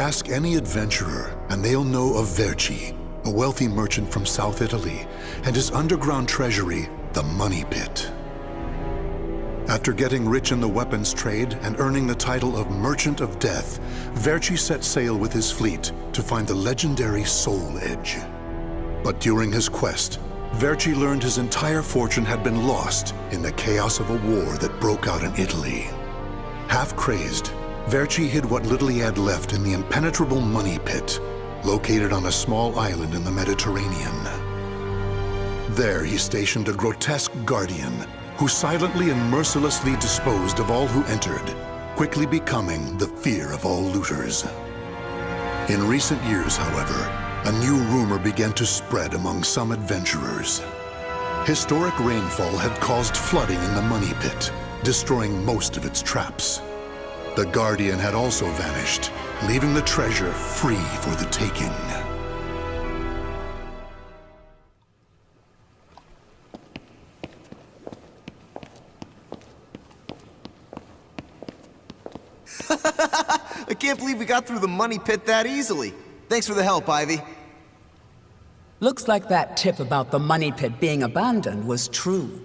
Ask any adventurer, and they'll know of Vercci, a wealthy merchant from South Italy, and his underground treasury, the Money Pit. After getting rich in the weapons trade and earning the title of Merchant of Death, Vercci set sail with his fleet to find the legendary Soul Edge. But during his quest, Vercci learned his entire fortune had been lost in the chaos of a war that broke out in Italy. Half crazed, Vercci hid what little he had left in the impenetrable Money Pit, located on a small island in the Mediterranean. There he stationed a grotesque guardian who silently and mercilessly disposed of all who entered, quickly becoming the fear of all looters. In recent years, however, a new rumor began to spread among some adventurers. Historic rainfall had caused flooding in the Money Pit, destroying most of its traps. The Guardian had also vanished, leaving the treasure free for the taking. I can't believe we got through the Money Pit that easily. Thanks for the help, Ivy. Looks like that tip about the Money Pit being abandoned was true.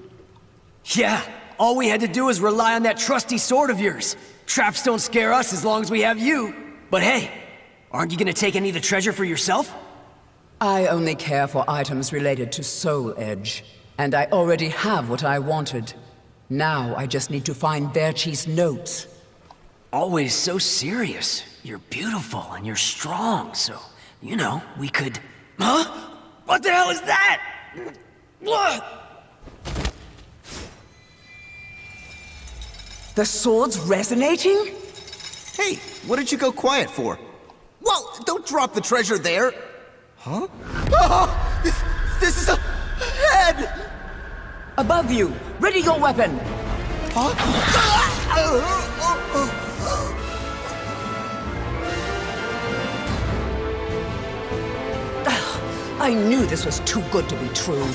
Yeah, all we had to do was rely on that trusty sword of yours. Traps don't scare us as long as we have you. But hey, aren't you gonna take any of the treasure for yourself? I only care for items related to Soul Edge, and I already have what I wanted. Now I just need to find Verci's notes. Always so serious. You're beautiful and you're strong, so, you know, we could... Huh? What the hell is that? The sword's resonating? Hey, what did you go quiet for? Whoa, don't drop the treasure there! Huh? Oh, this is a head! Above you! Ready your weapon! Huh? I knew this was too good to be true.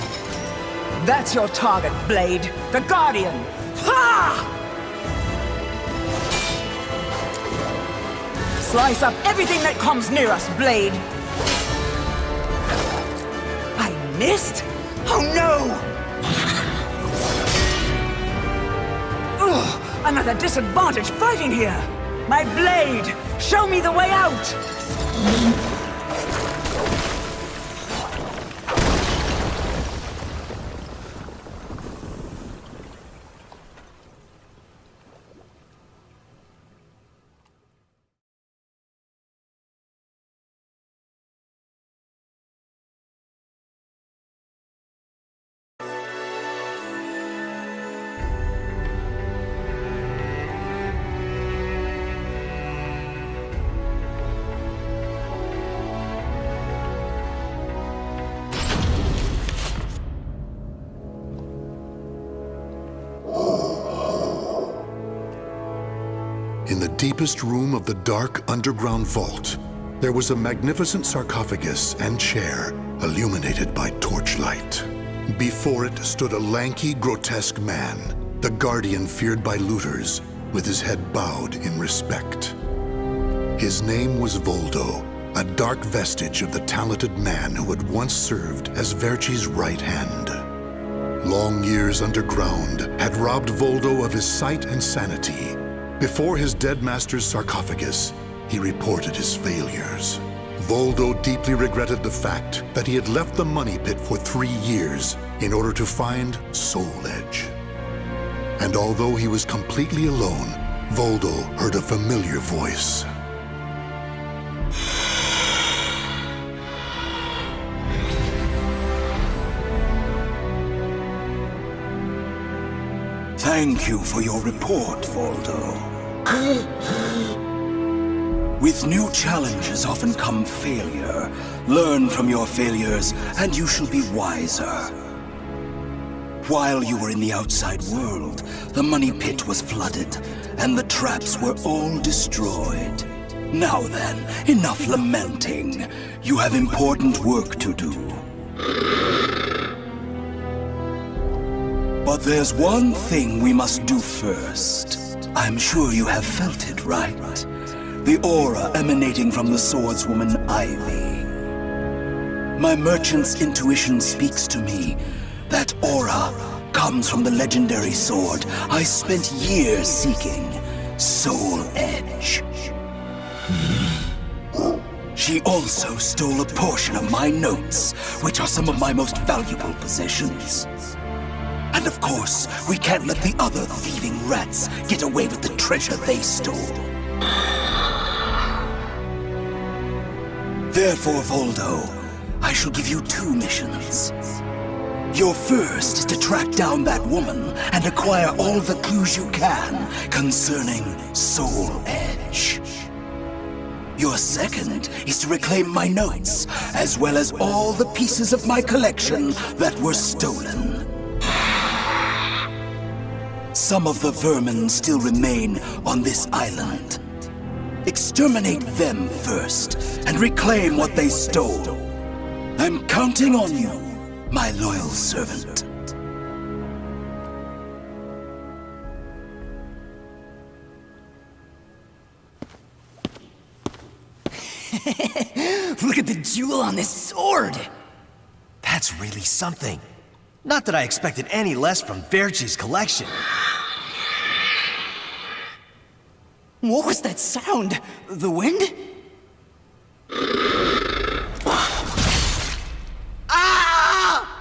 That's your target, Blade. The Guardian! Ha! Slice up everything that comes near us, Blade! I missed? Oh no! Ugh, I'm at a disadvantage fighting here! My blade! Show me the way out! In the deepest room of the dark underground vault, there was a magnificent sarcophagus and chair illuminated by torchlight. Before it stood a lanky, grotesque man, the Guardian feared by looters, with his head bowed in respect. His name was Voldo, a dark vestige of the talented man who had once served as Verci's right hand. Long years underground had robbed Voldo of his sight and sanity. Before his dead master's sarcophagus, he reported his failures. Voldo deeply regretted the fact that he had left the Money Pit for 3 years in order to find Soul Edge. And although he was completely alone, Voldo heard a familiar voice. Thank you for your report, Voldo. With new challenges often come failure. Learn from your failures, and you shall be wiser. While you were in the outside world, the Money Pit was flooded, and the traps were all destroyed. Now then, enough lamenting. You have important work to do. But there's one thing we must do first. I'm sure you have felt it, right? The aura emanating from the swordswoman Ivy. My merchant's intuition speaks to me. That aura comes from the legendary sword I spent years seeking, Soul Edge. She also stole a portion of my notes, which are some of my most valuable possessions. And of course, we can't let the other thieving rats get away with the treasure they stole. Therefore, Voldo, I shall give you 2 missions. Your first is to track down that woman and acquire all the clues you can concerning Soul Edge. Your second is to reclaim my notes, as well as all the pieces of my collection that were stolen. Some of the vermin still remain on this island. Exterminate them first, and reclaim what they stole. I'm counting on you, my loyal servant. Look at the jewel on this sword! That's really something. Not that I expected any less from Verci's collection. What was that sound? The wind? Ah!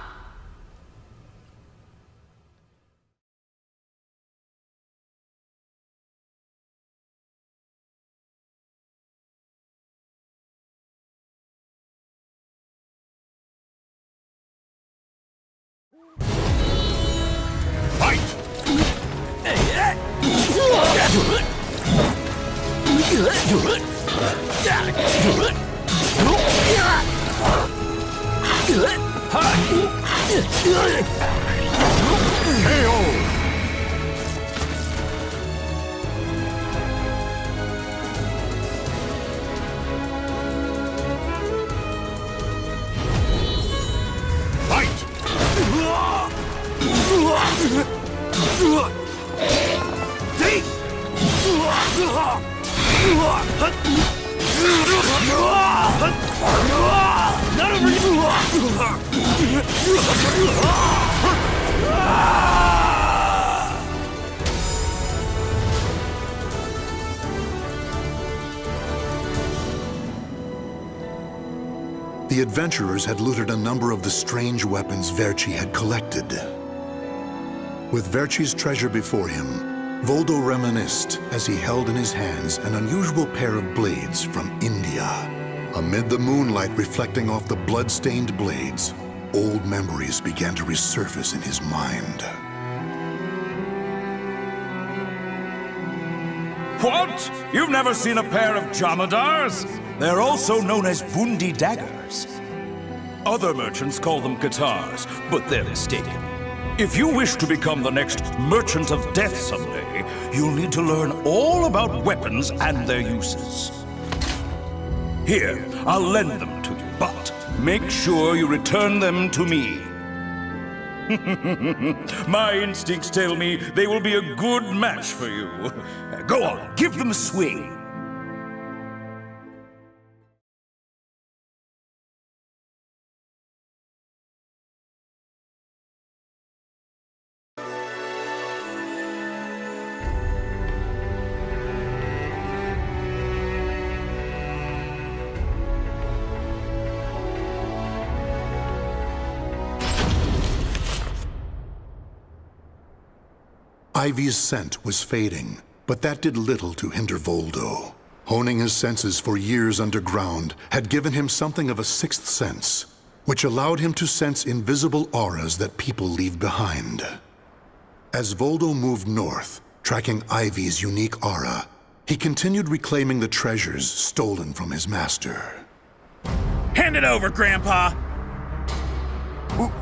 The adventurers had looted a number of the strange weapons Vercci had collected. With Verci's treasure before him, Voldo reminisced as he held in his hands an unusual pair of blades from India. Amid the moonlight reflecting off the blood-stained blades, old memories began to resurface in his mind. What? You've never seen a pair of Jamadars? They're also known as Bundi daggers. Other merchants call them Katars, but they're mistaken. If you wish to become the next Merchant of Death someday, you'll need to learn all about weapons and their uses. Here, I'll lend them to you, but make sure you return them to me. My instincts tell me they will be a good match for you. Go on, give them a swing. Ivy's scent was fading, but that did little to hinder Voldo. Honing his senses for years underground had given him something of a sixth sense, which allowed him to sense invisible auras that people leave behind. As Voldo moved north, tracking Ivy's unique aura, he continued reclaiming the treasures stolen from his master. Hand it over, Grandpa!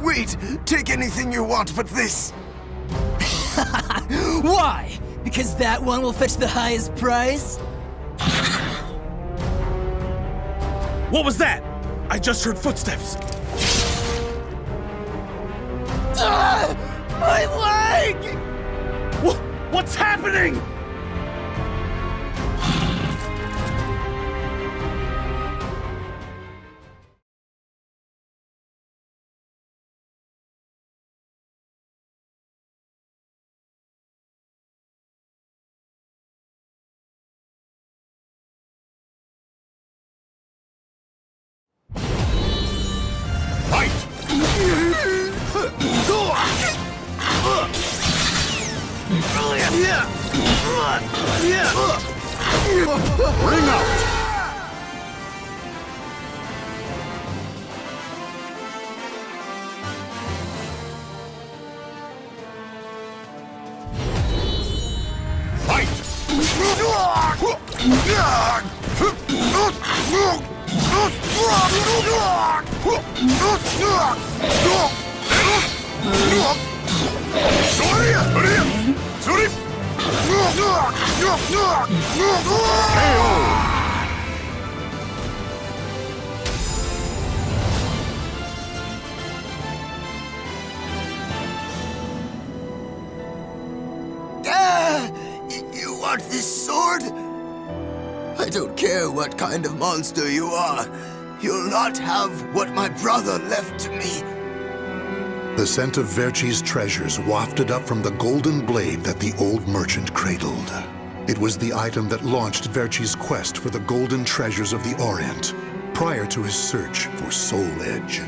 Wait! Take anything you want but this! Why? Because that one will fetch the highest price? What was that? I just heard footsteps. My leg! What's happening? Ring out! You want this sword? I don't care what kind of monster you are. You'll not have what my brother left to me. The scent of Verci's treasures wafted up from the golden blade that the old merchant cradled. It was the item that launched Verci's quest for the golden treasures of the Orient, prior to his search for Soul Edge.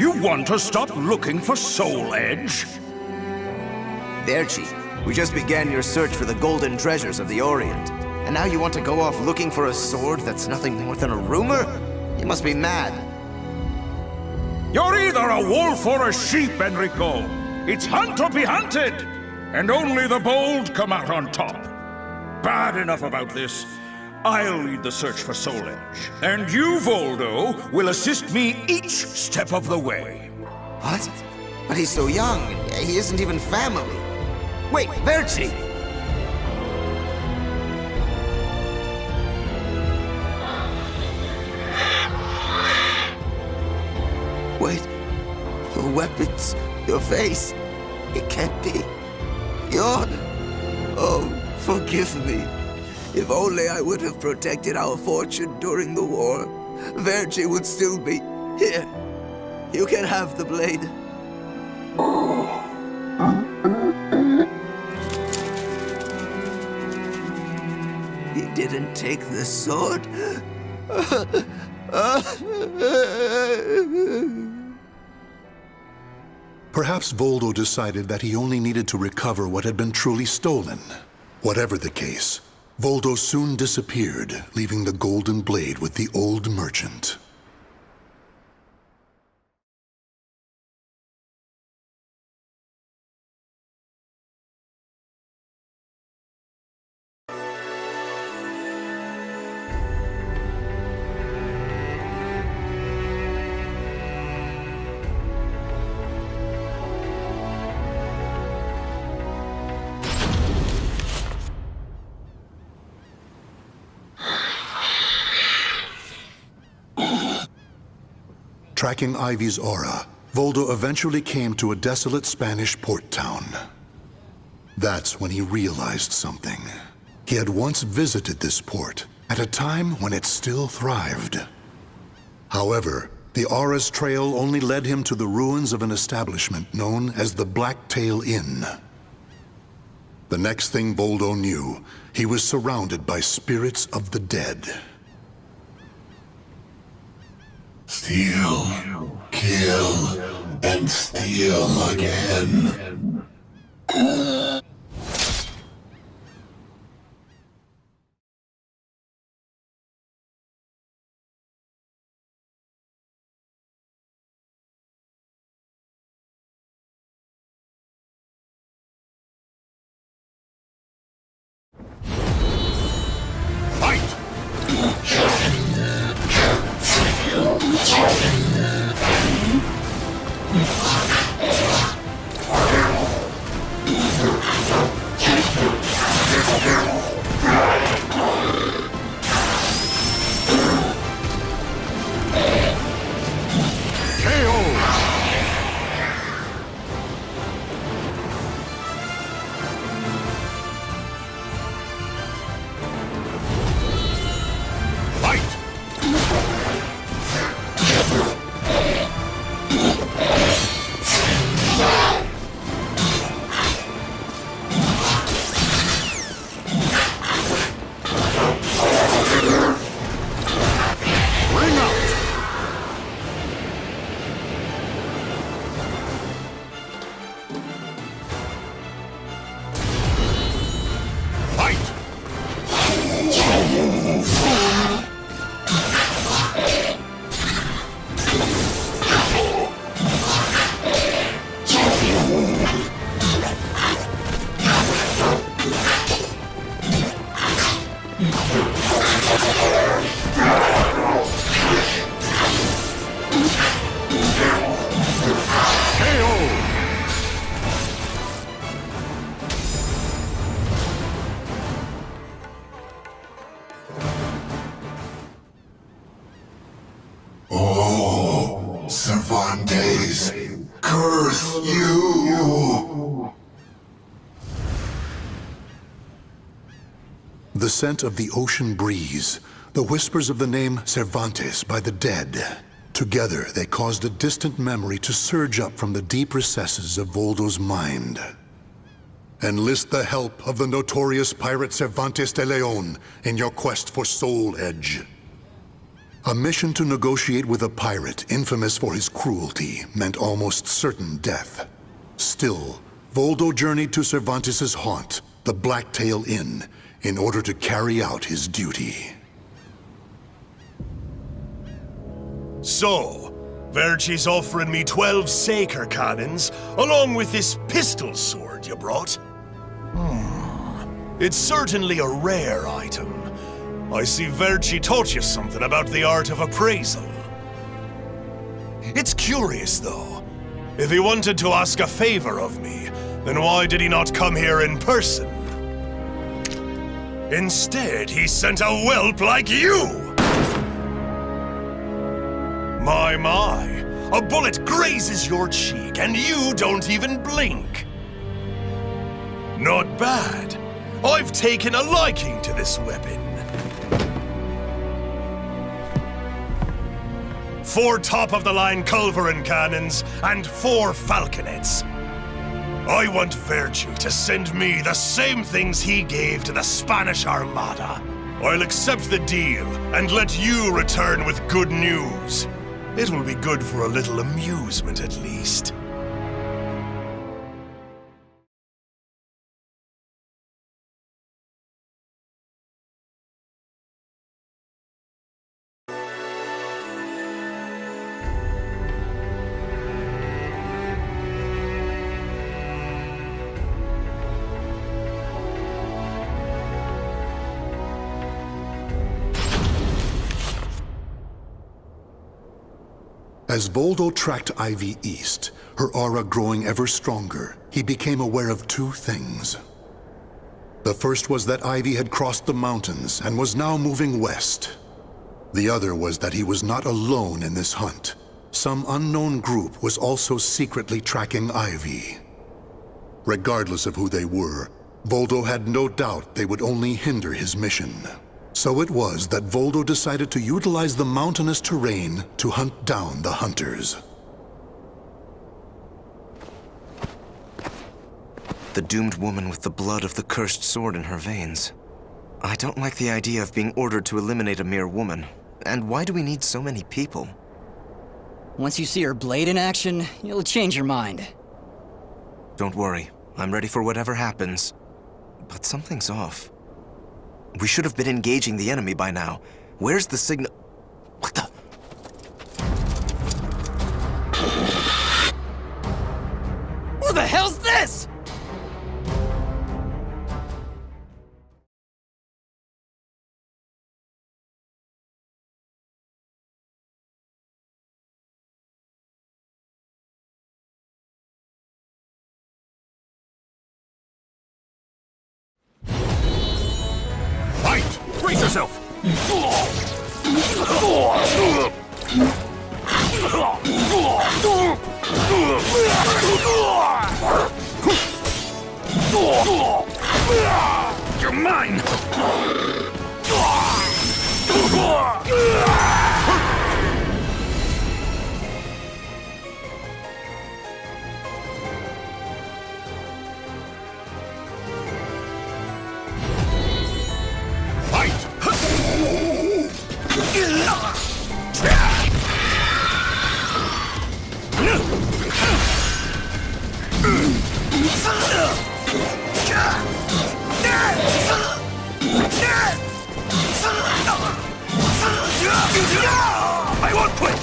You want to stop looking for Soul Edge? Vercci, we just began your search for the golden treasures of the Orient. And now you want to go off looking for a sword that's nothing more than a rumor? You must be mad. You're either a wolf or a sheep, Enrico. It's hunt or be hunted. And only the bold come out on top. Bad enough about this. I'll lead the search for Soul Edge. And you, Voldo, will assist me each step of the way. What? But he's so young. He isn't even family. Wait, Vercci! Wait. Your weapons, your face. It can't be. You're... Oh, forgive me. If only I would have protected our fortune during the war, Vercci would still be here. You can have the blade. He didn't take the sword. Perhaps Voldo decided that he only needed to recover what had been truly stolen. Whatever the case, Voldo soon disappeared, leaving the golden blade with the old merchant. Tracking Ivy's aura, Voldo eventually came to a desolate Spanish port town. That's when he realized something. He had once visited this port, at a time when it still thrived. However, the aura's trail only led him to the ruins of an establishment known as the Blacktail Inn. The next thing Voldo knew, he was surrounded by spirits of the dead. Steal, kill, and steal again. Fight! days curse you! The scent of the ocean breeze, the whispers of the name Cervantes by the dead. Together, they caused a distant memory to surge up from the deep recesses of Voldo's mind. Enlist the help of the notorious pirate Cervantes de Leon in your quest for Soul Edge. A mission to negotiate with a pirate infamous for his cruelty meant almost certain death. Still, Voldo journeyed to Cervantes' haunt, the Blacktail Inn, in order to carry out his duty. So, Verci's offering me 12 Saker cannons, along with this pistol sword you brought. It's certainly a rare item. I see Vercci taught you something about the art of appraisal. It's curious, though. If he wanted to ask a favor of me, then why did he not come here in person? Instead, he sent a whelp like you! My, a bullet grazes your cheek and you don't even blink. Not bad. I've taken a liking to this weapon. 4 top-of-the-line Culverin cannons and 4 falconets. I want Vercci to send me the same things he gave to the Spanish Armada. I'll accept the deal and let you return with good news. It will be good for a little amusement, at least. As Voldo tracked Ivy east, her aura growing ever stronger, he became aware of 2 things. The first was that Ivy had crossed the mountains and was now moving west. The other was that he was not alone in this hunt. Some unknown group was also secretly tracking Ivy. Regardless of who they were, Voldo had no doubt they would only hinder his mission. So it was that Voldo decided to utilize the mountainous terrain to hunt down the hunters. The doomed woman with the blood of the cursed sword in her veins. I don't like the idea of being ordered to eliminate a mere woman. And why do we need so many people? Once you see her blade in action, you'll change your mind. Don't worry, I'm ready for whatever happens. But something's off. We should have been engaging the enemy by now. Where's the signal? What the? Who the hell's this? Brace yourself! You're mine! I won't quit!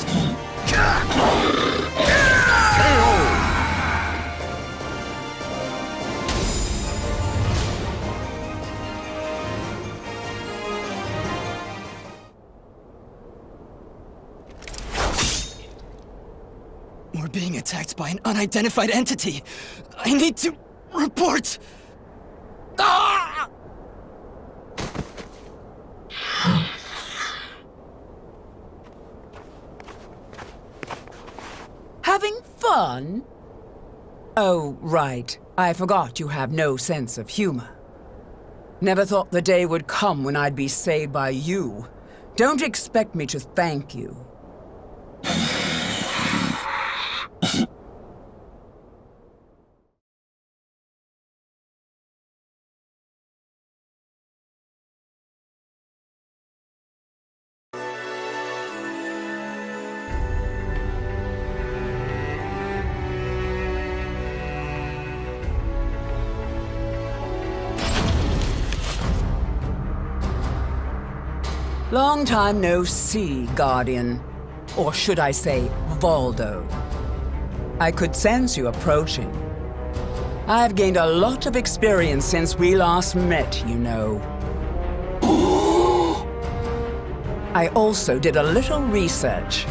We're being attacked by an unidentified entity. I need to report. Ah! Having having fun? Oh, right. I forgot you have no sense of humor. Never thought the day would come when I'd be saved by you. Don't expect me to thank you. Long time no see, Guardian. Or should I say, Voldo. I could sense you approaching. I've gained a lot of experience since we last met, you know. I also did a little research.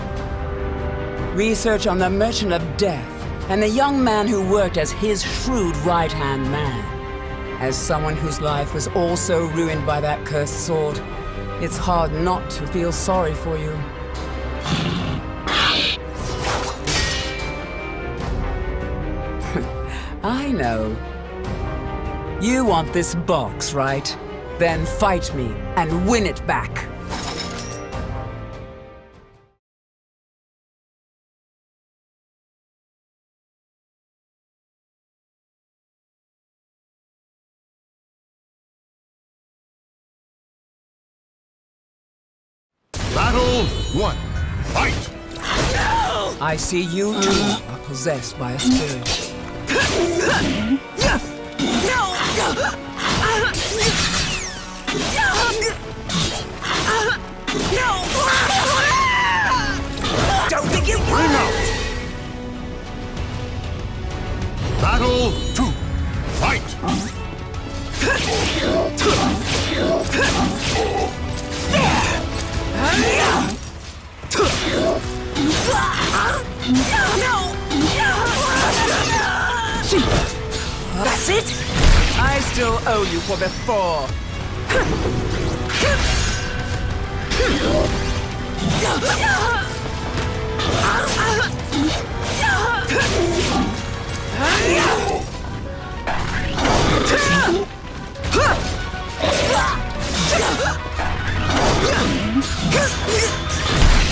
Research on the Merchant of Death and the young man who worked as his shrewd right-hand man. As someone whose life was also ruined by that cursed sword, it's hard not to feel sorry for you. I know. You want this box, right? Then fight me and win it back. Battle 1. Fight! I see you too are possessed by a spirit. Don't think you bring out! Battle 2. Fight! That's it? I still owe you for before.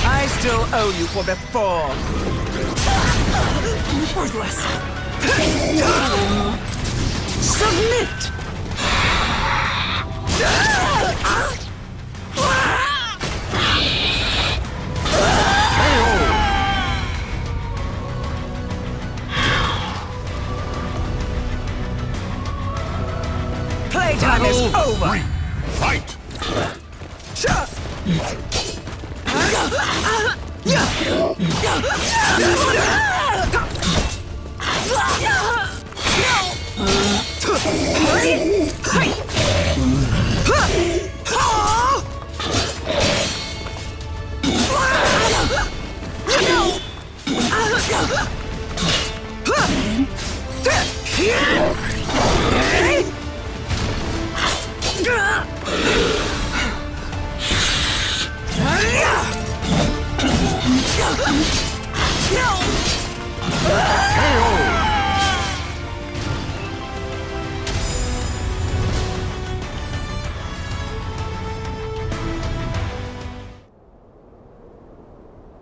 I still owe you for before. Worthless. Submit! Playtime is over! Fight!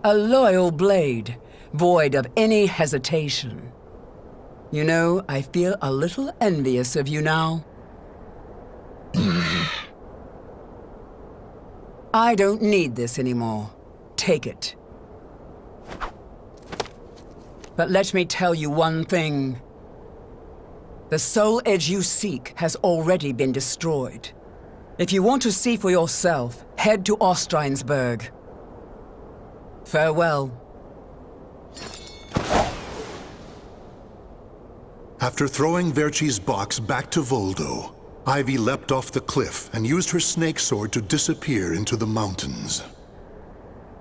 A loyal blade, void of any hesitation. You know, I feel a little envious of you now. I don't need this anymore. Take it. But let me tell you one thing. The soul edge you seek has already been destroyed. If you want to see for yourself, head to Ostreinsburg. Farewell. After throwing Verci's box back to Voldo, Ivy leapt off the cliff and used her snake sword to disappear into the mountains.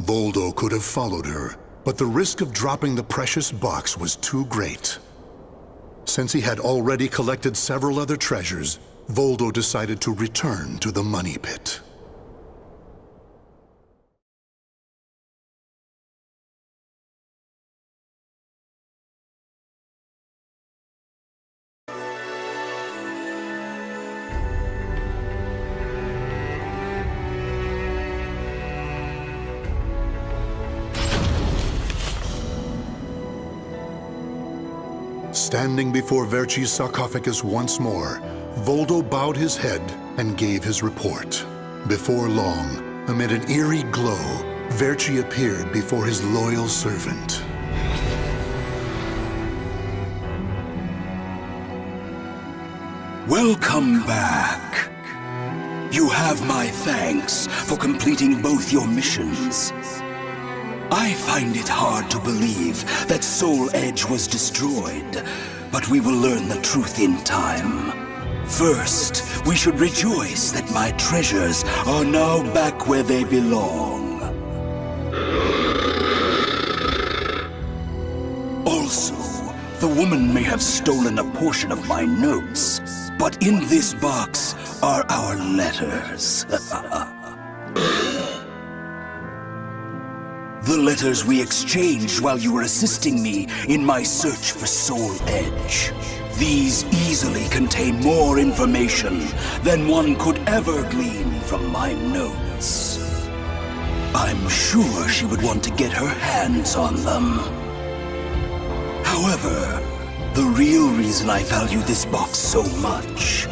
Voldo could have followed her, but the risk of dropping the precious box was too great. Since he had already collected several other treasures, Voldo decided to return to the money pit. Standing before Verci's sarcophagus once more, Voldo bowed his head and gave his report. Before long, amid an eerie glow, Vercci appeared before his loyal servant. Welcome back. You have my thanks for completing both your missions. I find it hard to believe that Soul Edge was destroyed, but we will learn the truth in time. First, we should rejoice that my treasures are now back where they belong. Also, the woman may have stolen a portion of my notes, but in this box are our letters. The letters we exchanged while you were assisting me in my search for Soul Edge. These easily contain more information than one could ever glean from my notes. I'm sure she would want to get her hands on them. However, the real reason I value this box so much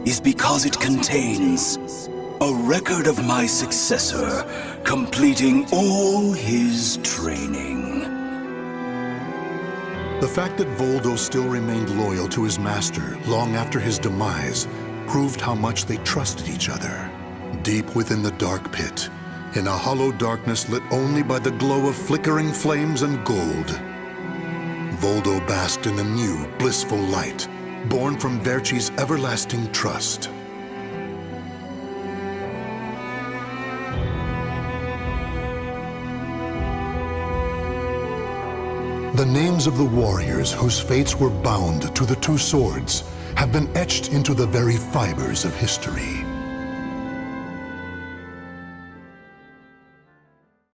is because it contains a record of my successor completing all his training. The fact that Voldo still remained loyal to his master long after his demise proved how much they trusted each other. Deep within the dark pit, in a hollow darkness lit only by the glow of flickering flames and gold, Voldo basked in a new, blissful light, born from Verci's everlasting trust. The names of the warriors whose fates were bound to the two swords have been etched into the very fibers of history.